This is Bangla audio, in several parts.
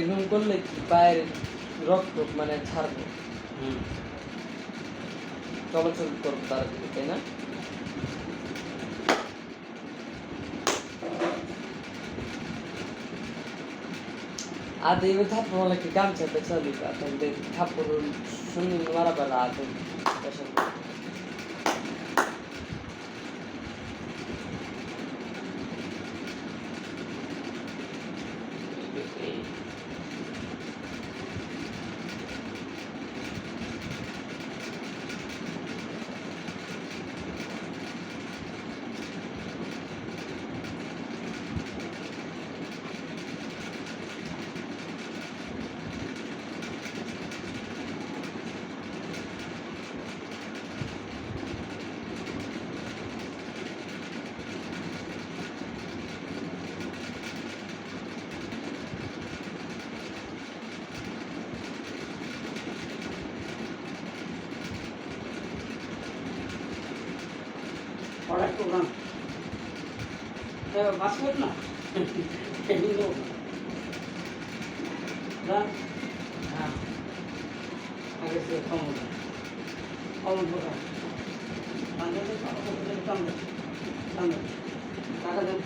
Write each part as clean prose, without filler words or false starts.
এরকম করলে কি পায়ের রক্ত মানে ছাড়বে, চলাচল করবে তাড়াতাড়ি, তাই না? আদে এবার থাপ্পড় মারলে কি গামছা পেঁচা দিবা, তাহলে থাপ্পড় শুনি মারা পেলা আদে পেশা। পড়ার প্রোগ্রাম বাঁচবেন না এগুলো। হ্যাঁ আগে সে কমল কমল প্রোগ্রাম টাকা দেন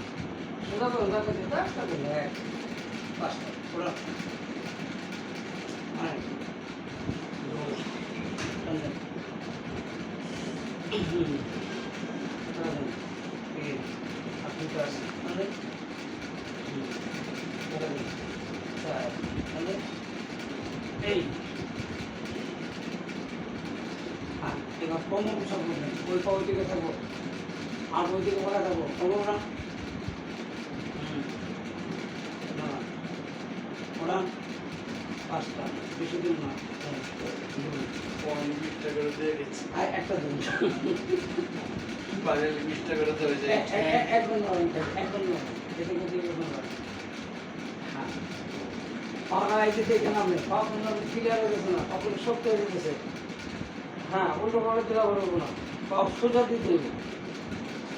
সোজা করুন, টাকা দেন একটা দেবে এক পাঁচটা ওরা আপনি তো আসেন মানে এই এবার কম সব করবেন, ওই পাওয়ার দিকে থাকবো আর ওই দিকে বলা থাকবো কমো না ওরা পাঁচটা বেশি দিন না একটা দিন একদম একদম পাওয়া এই যে দেখে নামলে পাওয়া ক্লিয়ার হয়ে গেছে না, পাওয়া শক্ত হয়ে গেছে। হ্যাঁ উল্টো পাওয়া দেওয়া বলবো না, পাওয়া সোজা দিতে হবে,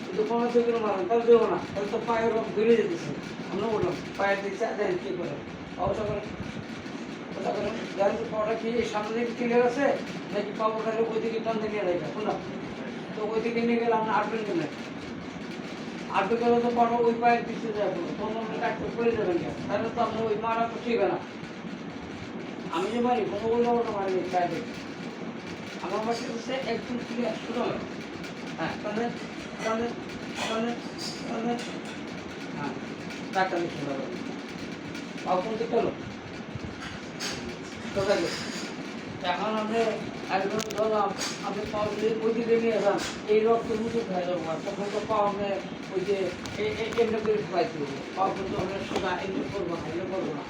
কিন্তু কোনো থেকে মারেন তাহলে দেবো না, তাহলে তো পায়ের রোগ বেড়ে যেতেছে। আমরা বললাম পায়ের দিকে দেন কী করে অবস্থা করে ওটা করে জানেন যে পাওয়াটা কি সামনে দিকে ক্লিয়ার আছে নাকি পাওয়াটা ওই দিকে টান নিয়ে রাখা শুনলাম, তো ওই দিকে নিয়ে গেলে আপনার আটবেন কেন, আটবে গেলে তো পাওয়া ওই পায়ের পিছিয়ে যাবে, তখন আপনি ডাক্তার করে যাবেন কেন, তাহলে তো আপনার ওই মারা তো ঠিক না। আমি যে মারি কোনো বললে ওটা মারি পায়ে দেখে আমার বাসা হচ্ছে একদম ক্লিয়ার শুরু হয়। হ্যাঁ তাহলে তাহলে তাহলে তাহলে হ্যাঁ ডাক্তার দেখে যাবে পাও কোন দিকে হলো কোথায় গেছে। এখন আপনি একদম ধরলাম আপনি পাও যদি ওই দিকে নিয়ে যান এই রক্ত মুখে হয়ে যাবো, আর তখন তো পাও আপনি ওই যে এমনি করে খাইতে হবে, পাও কিন্তু আমরা সোজা এমনি করবো না, এমনি করবো না।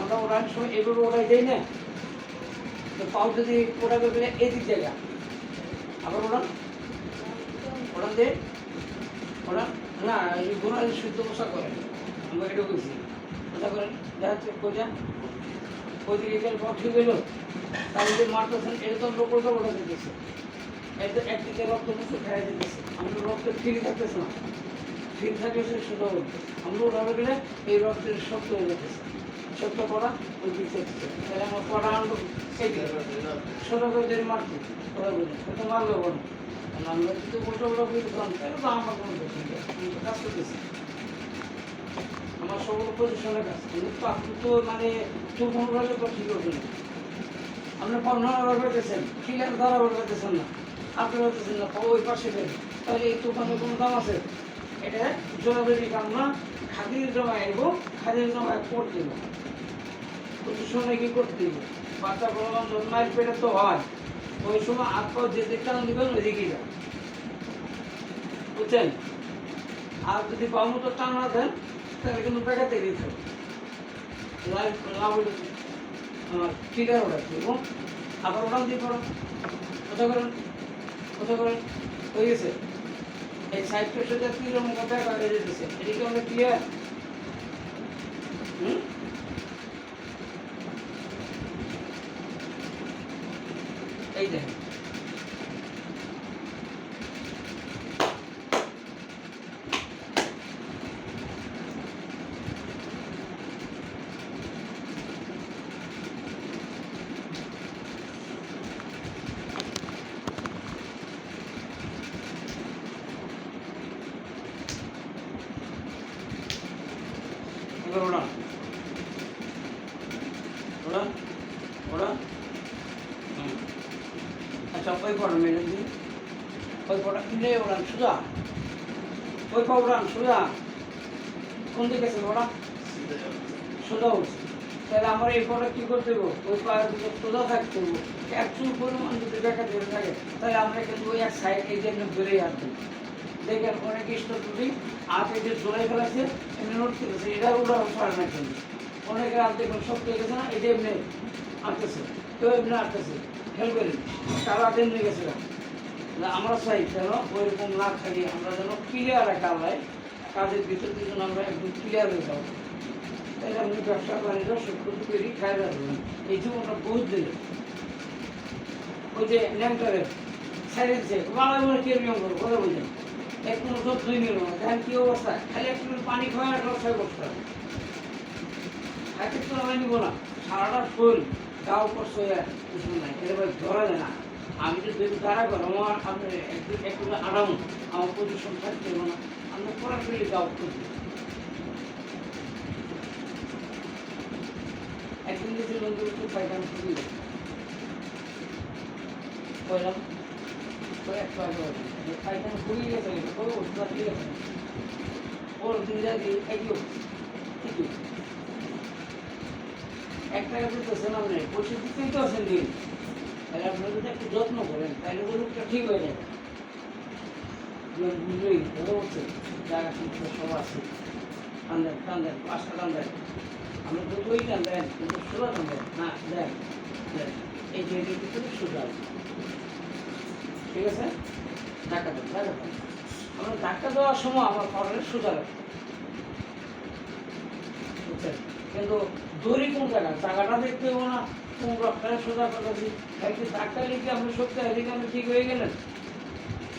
আমরা ওড়ানোর সময় এভাবে ওড়াই যাই না, তো পাও যদি ওড়াবে গেলে এদিক জায়গা আবার ওড়ান ওড়ান দিয়ে ওড়ান না এই গোড়ায় শুদ্ধ বসা করেন, আমরা এটা বলছি বসা করেন দেখা যাচ্ছে কোজা ওই দিকে গেলে পাও ঠিক হইলো, তাহলে যে মারতেছেন এটা তো লোক ওটা ওটা দিতেছে, এটা একদিকে রক্ত মুখে খেয়ে দিতেছে, আমরা রক্ত ফিরে থাকতেছে না, ফিরে থাকলে সে সোজা উঠবে, আমরা ওড়াবে গেলে এই রক্তের শক্ত হয়ে যেতেছে, শক্ত করা ওই দিকে তাহলে আমার পড়া আনলো সেই দিকে সোজা করে যদি মারছি ওরা বুঝে সেটা মারলেও বলো আমরা যদি ওটা ওটা বুঝতাম তাহলে তো আমার কোনো দোষ নেই, আমি তো কাজ করতেছি আমার সকল পজিশনের কাজ, কিন্তু আপনি তো মানে চুপন রাখলে তো ঠিক হবে না, আপনি পড়ানো পেতেছেন ক্লিয়ার ধরা পেতেছেন না, আপনি পেতেছেন না ওই পাশে ফেলে, তাহলে এই দোকানের কোনো দাম আছে, এটা জোরাজোরি কাম না, খাদির জমা এগো খাদির জমা পড় দিব সময় কি করতে দিব, বাচ্চা বললাম জন্মায়ের পেটে তো হয় ওই সময় হাত পাও যে দিকটা নেবেন ওই দিকেই যান, বুঝছেন। আর যদি পাও মতো টান না দেন তাহলে কিন্তু পেটাতে দিতে হবে, ক্লিয়ার ওঠাচ্ছি এবং আবার ওখান দিয়ে পড়ো কোথা করেন হয়ে গেছে, এই সাইড প্রেশারটা কিলো মতো ব্যাগ আগে যেতেছে, এদিকে আমরা ক্লিয়ার। এই দেখেন ওরা ওরা আচ্ছা ওই পড়া ম্যাডাম দিন ওই পড়া কিনে ওরা সোজা ওই পা উড়ান সোজা কোন দিকে আছে ওরা সোজা উঠছে তাহলে আমার এই পড়া কি করতে দেবো ওই পায়ের দিকে সোজা থাকতে দেবো এক চুল পরিমাণ যদি দেখা দিয়ে থাকে তাহলে আমরা কিন্তু ওই এক সাইড এই জন্য বেড়েই আসবো দেখেন অনেক স্টোরি হাতে যে জোড়াই ফেলাচ্ছে এমনি নোট করেছে এটা ওরা পারে না কিন্তু অনেকের হাত দেখুন সব গেছে না এটা এমনি আঁটতেছে কেউ এমনি আঁটতেছে খেয়াল করি তারা হাতে এমনি গেছে আমরা চাই যেন ওইরকম না থাকি আমরা যেন ক্লিয়ার রাখা হয় কাজের ভিতর দিয়ে যেন আমরা একদম ক্লিয়ার হয়ে যাবো তাহলে আপনি ব্যবসা বাণিজ্য সব কিছু তৈরি খাই রাখবেন এই জীবনটা বহুত দিলে ওই যে ন্যাংটারের সাইলেন্সে বাংলা বলে কে নিয়ম করবো কথা বুঝলেন এক কোনো যত্নই নিল না দেখেন কি অবস্থা খালি একটু পানি খাওয়া রাখলে ছয় বস্তা একের তো আমরা নিব না সারাটা শরীর গাও কষ্ট হয়ে কিছু নাই এটা ভাই ধরা যায় না আমি তো যদি দাঁড়া করো আমার আপনি একটু আরাম আমার পজিশন থাকতে হবে না আমরা পড়া ফেলে গাও করছি একদিন যদি বন্ধু একটু পাইকান খুবই কইলাম ওই একটা পাইকান খুবই গেছে ওষুধ ঠিক আছে ওর দিন যাবি একই ঠিকই একটা বুঝতেছেন আপনি ওষুধ দিতেই তো আছেন দিন তাহলে আপনি যদি একটু যত্ন করেন তাহলে তো রোগটা ঠিক হয়ে যাবে বুঝলেই ভালো হচ্ছে জায়গা সংখ্যা সব আছে টান দেন 5টা টান দেন আমরা তো ওই টান দেন কিন্তু 16 টান দেন না দেন এই যে ভিতরে সোজা ঠিক আছে ধাক্কা দেন আমরা ধাক্কা দেওয়ার সময় আমার পাউডারে সোজা রাখবো বুঝছেন কিন্তু দড়ি কোন জায়গাটা দেখতে হবো না কোন রক্তটা সোজা করতেছি একটু ধাক্কা লিখে আপনি শক্তি এদিকে আপনি ঠিক হয়ে গেলেন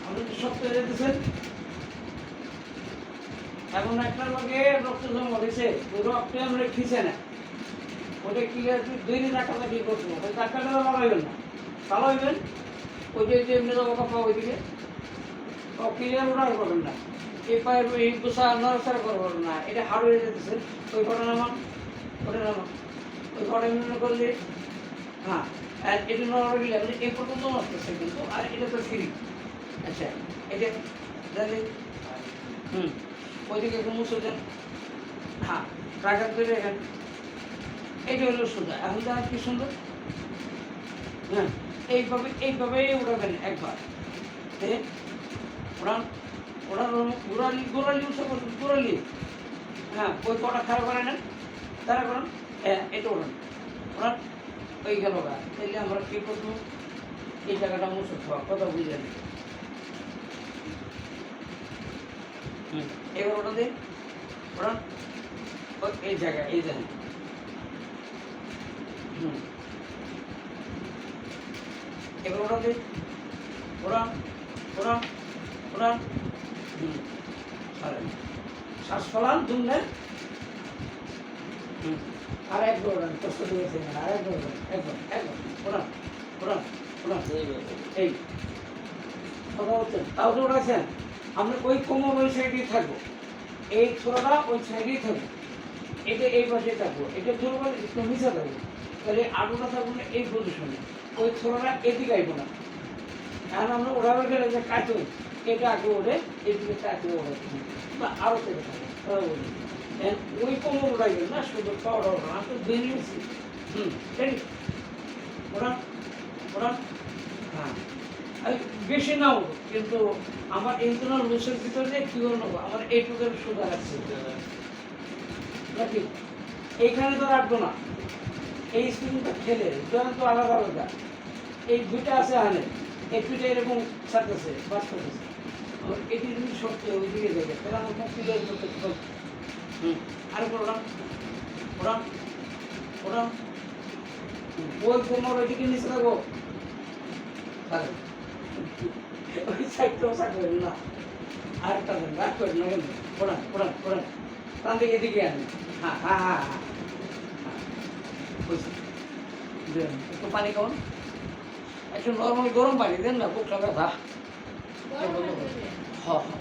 আপনি তো শক্ত হয়ে যেতেছেন এখন একটার লগে রক্ত জমা হয়েছে ওই রক্তে আমরা খিচে না ওটা ক্লিয়ার দৈনিক ধাক্কাটা কি করছো ওই ধাক্কাটা ভালো হইবেন না ভালো হইবেন ওই যে এমনি যাবো কাপড় ওইদিকে ক্লিয়ার ওরা করবেন না এই পায়ের এই গোসা নড়াচড়া করবেন না এটা হাড় হয়ে যেতেছে ওই ঘটনা নামান ওটা নামান ওই ঘটনা করলে হ্যাঁ আর এটা নড়া গেলে আপনি এই পর্যন্ত নড়তেছে কিন্তু আর এটা তো ফ্রি আচ্ছা এটা জানি ওইদিকে একটু মুছে দেন হ্যাঁ টাকা করে রেখেন এইটা হলো সোজা এখন তো কি সুন্দর হ্যাঁ এইভাবে উড়াবেন একবার উড়ান গোড়ালি উঠে বলুন গোড়ালি হ্যাঁ ওই কটা খারাপ করে নেন তারা করেন হ্যাঁ এটা উড়ান উড়ান ওই গেল গা তাইলে আমরা কী করবো এই জায়গাটা মুছে খাওয়া কথা বুঝলেন এবার ওটা দিন উড়ান এই জায়গায় এই জায়গায় এবার ওটা দিন উড়ান উড়ান উড়ান শ্বাস ফলান দুমলেন আর একবার ওড়ান কষ্ট দিয়েছে আর একবার ওড়ান একবার ওড়ান ওড়ান ওড়ান এই কথা হচ্ছেন তাও তো ওড়াচ্ছেন আমরা ওই কোমর ওই সাইডেই থাকবো এই ছোড়াটা ওই সাইডেই থাকবো এটা এই পাশে থাকবো এটা দুর্বল একটু মিশা থাকবো তাহলে আলুটা থাকবো না এই পজিশনে ওই ছোড়াটা এদিকে আইবো না এখন আমরা ওড়াবার গেলে যে কাটুন এটা আগে ওড়ে এদিকে কাটে ওড়ে বা আরও থেকে থাকে ওই কোমর ওড়াইবেন না শুধু পাওয়ার ওড়া আমি তো দিয়ে নিয়েছি রেডি ওড়ান ওড়ান হ্যাঁ আমি বেশি নাও কিন্তু আমার ইন্টারনাল লুসের ভিতরে কী করে নেবো আমার এইটুকের সোজা রাখছে নাকি এইখানে তো রাখবো না এই স্পিনটা খেলে জল তো আলাদা আলাদা এই দুইটা আছে হানে এই দুইটা এরকম ছাড়তেছে বাস করতেছে এটি যদি সত্যি ওইদিকে যাবে তাহলে আমার মুক্তি জল করতে আর ওড়ান ওড়ান ওড়ান ওই কোমর ওইদিকে নিচে থাকবো তাহলে ওই সাইডটাও থাকবেন না আরেকটা দেন রাগ করেন না কিন্তু ওড়ান ওড়ান ওড়ান তার দিকে এদিকে আনেন হ্যাঁ হ্যাঁ হ্যাঁ হ্যাঁ একটু পানি খাওয়ান একটু নর্মাল গরম পানি দেন না বুকটা ব্যথা হ্যাঁ হ্যাঁ